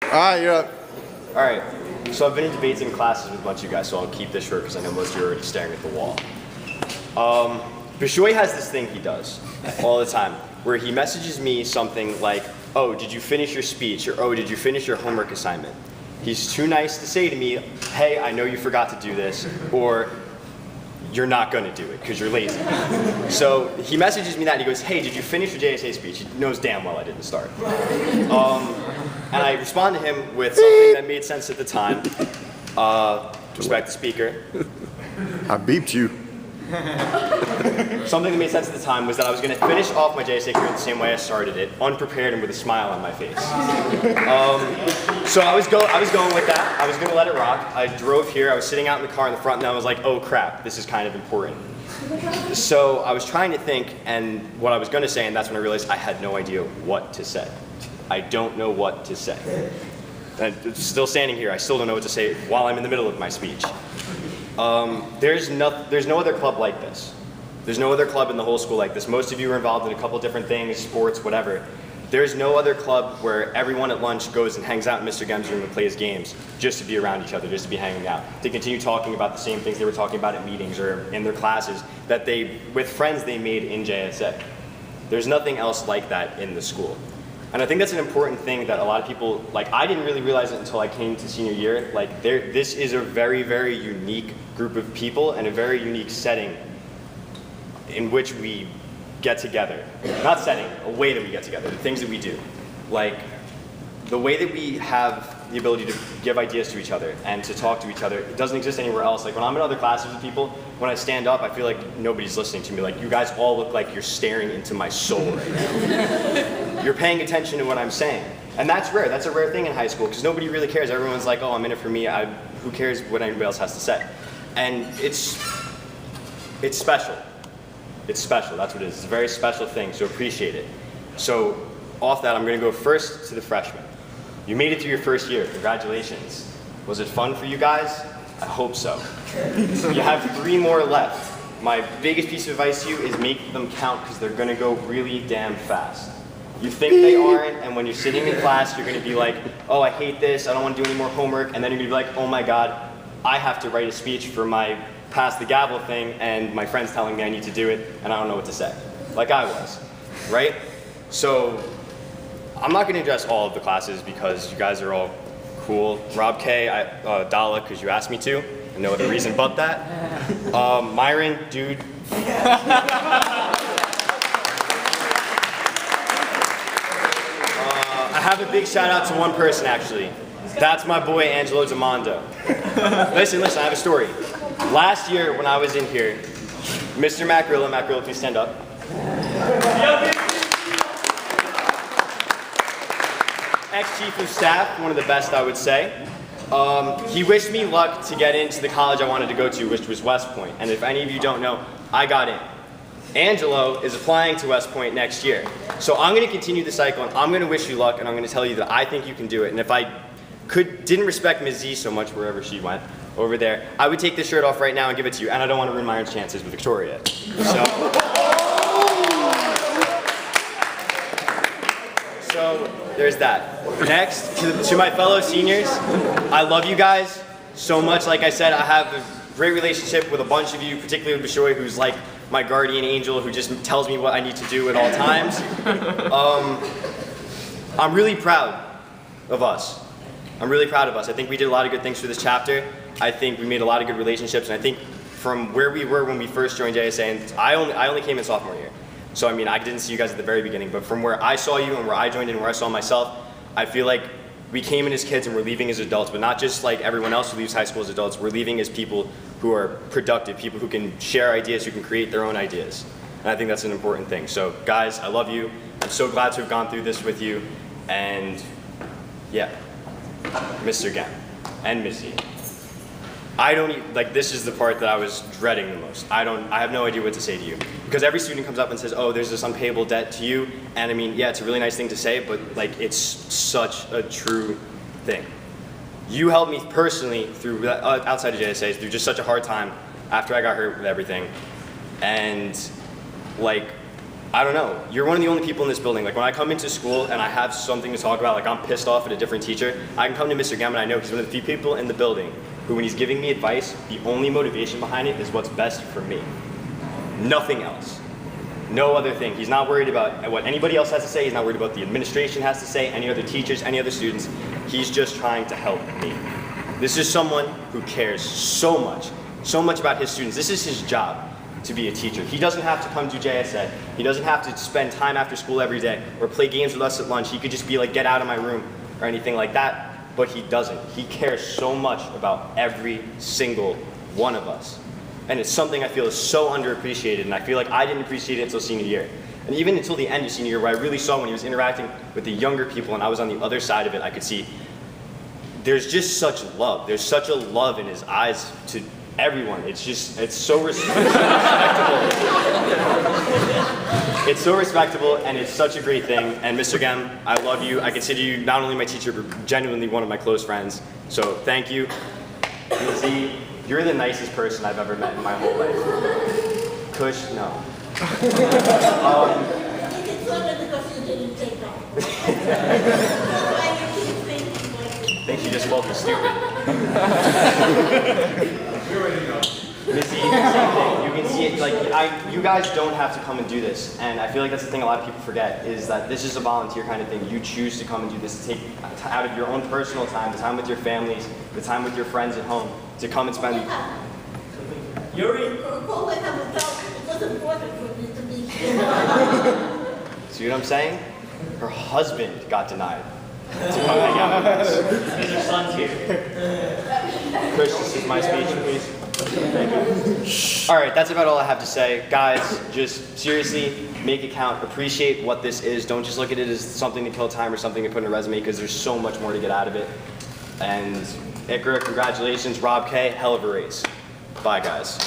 All right, you're up. All right, so I've been in debates in classes with a bunch of you guys, so I'll keep this short because I know most of you are already staring at the wall. Bishoy has this thing he does all the time where he messages me something like, oh, did you finish your speech? Or, oh, did you finish your homework assignment? He's too nice to say to me, hey, I know you forgot to do this, or you're not going to do it because you're lazy. So he messages me that and he goes, hey, did you finish your JSA speech? He knows damn well I didn't start. And I respond to him with something that made sense at the time. Respect the speaker. I beeped you. Something that made sense at the time was that I was going to finish off my JSA career the same way I started it, unprepared and with a smile on my face. So I was going with that. I was going to let it rock. I drove here. I was sitting out in the car in the front, and I was like, oh crap, this is kind of important. So I was trying to think and what I was going to say, and that's when I realized I had no idea what to say. I don't know what to say. And still standing here, I still don't know what to say while I'm in the middle of my speech. There's no other club like this. There's no other club in the whole school like this. Most of you are involved in a couple different things, sports, whatever. There's no other club where everyone at lunch goes and hangs out in Mr. Gem's room and plays games just to be around each other, just to be hanging out, to continue talking about the same things they were talking about at meetings or in their classes that with friends they made in JSA. There's nothing else like that in the school. And I think that's an important thing that a lot of people, like I didn't really realize it until I came to senior year, like this is a very, very unique group of people and a very unique setting in which we get together. Not setting, a way that we get together, the things that we do. Like the way that we have the ability to give ideas to each other and to talk to each other, it doesn't exist anywhere else. Like when I'm in other classes with people, when I stand up, I feel like nobody's listening to me. Like you guys all look like you're staring into my soul right now. You're paying attention to what I'm saying. And that's rare. That's a rare thing in high school because nobody really cares. Everyone's like, oh, I'm in it for me. Who cares what anybody else has to say? And it's special. It's special. That's what it is. It's a very special thing, so appreciate it. So off that, I'm going to go first to the freshmen. You made it through your first year. Congratulations. Was it fun for you guys? I hope so. You have 3 more left. My biggest piece of advice to you is make them count because they're going to go really damn fast. You think they aren't, and when you're sitting in class, you're going to be like, oh, I hate this. I don't want to do any more homework. And then you're going to be like, oh my God, I have to write a speech for my pass the gavel thing, and my friend's telling me I need to do it, and I don't know what to say. Like I was, right? So I'm not going to address all of the classes because you guys are all cool. Rob K, Dala, because you asked me to, and no other reason but that. Myron, dude. I have a big shout out to one person actually. That's my boy Angelo Zamando. Listen, I have a story. Last year when I was in here, Mr. Macrillo, please stand up. Ex-chief of staff, one of the best I would say. He wished me luck to get into the college I wanted to go to, which was West Point. And if any of you don't know, I got in. Angelo is applying to West Point next year. So I'm going to continue the cycle, and I'm going to wish you luck, and I'm going to tell you that I think you can do it. And if I didn't respect Ms. Z so much wherever she went over there, I would take this shirt off right now and give it to you. And I don't want to ruin Myron's chances with Victoria. So there's that. Next, to my fellow seniors, I love you guys so much. Like I said, I have a great relationship with a bunch of you, particularly with Bishoy, who's like my guardian angel who just tells me what I need to do at all times. I'm really proud of us. I'm really proud of us. I think we did a lot of good things for this chapter. I think we made a lot of good relationships, and I think from where we were when we first joined JSA, and I only came in sophomore year. So I mean, I didn't see you guys at the very beginning, but from where I saw you and where I joined in and where I saw myself, I feel like we came in as kids and we're leaving as adults, but not just like everyone else who leaves high school as adults. We're leaving as people who are productive, people who can share ideas, who can create their own ideas. And I think that's an important thing. So guys, I love you. I'm so glad to have gone through this with you. And yeah, Mr. Gem and Missy. This is the part that I was dreading the most. I have no idea what to say to you. Because every student comes up and says, oh, there's this unpayable debt to you. And I mean, yeah, it's a really nice thing to say, but like, it's such a true thing. You helped me personally through, outside of JSA, through just such a hard time after I got hurt with everything. And like, I don't know. You're one of the only people in this building. Like when I come into school and I have something to talk about, like I'm pissed off at a different teacher, I can come to Mr. Gavel and I know he's one of the few people in the building who, when he's giving me advice, the only motivation behind it is what's best for me. Nothing else. No other thing. He's not worried about what anybody else has to say. He's not worried about the administration has to say, any other teachers, any other students. He's just trying to help me. This is someone who cares so much about his students. This is his job, to be a teacher. He doesn't have to come to JSA. He doesn't have to spend time after school every day or play games with us at lunch. He could just be like, get out of my room or anything like that, but he doesn't. He cares so much about every single one of us. And it's something I feel is so underappreciated, and I feel like I didn't appreciate it until senior year. And even until the end of senior year, where I really saw when he was interacting with the younger people and I was on the other side of it, I could see there's just such love. There's such a love in his eyes to everyone. It's so respectable. It's so respectable, and it's such a great thing. And Mr. Gem, I love you. I consider you not only my teacher, but genuinely one of my close friends. So thank you. Lizzie, you're the nicest person I've ever met in my whole life. Kush, no. I think she just called me stupid. Missy, same thing. You can see it, like, you guys don't have to come and do this. And I feel like that's the thing a lot of people forget, is that this is a volunteer kind of thing. You choose to come and do this, to take out of your own personal time, the time with your families, the time with your friends at home, to come and spend. Yuri? See what I'm saying? Her husband got denied to come hang out with us. These are sons here. Chris, this is my speech, please. Thank you. All right, that's about all I have to say. Guys, just seriously, make it count. Appreciate what this is. Don't just look at it as something to kill time or something to put in a resume, because there's so much more to get out of it. And Ikra, congratulations. Rob K, hell of a race. Bye, guys.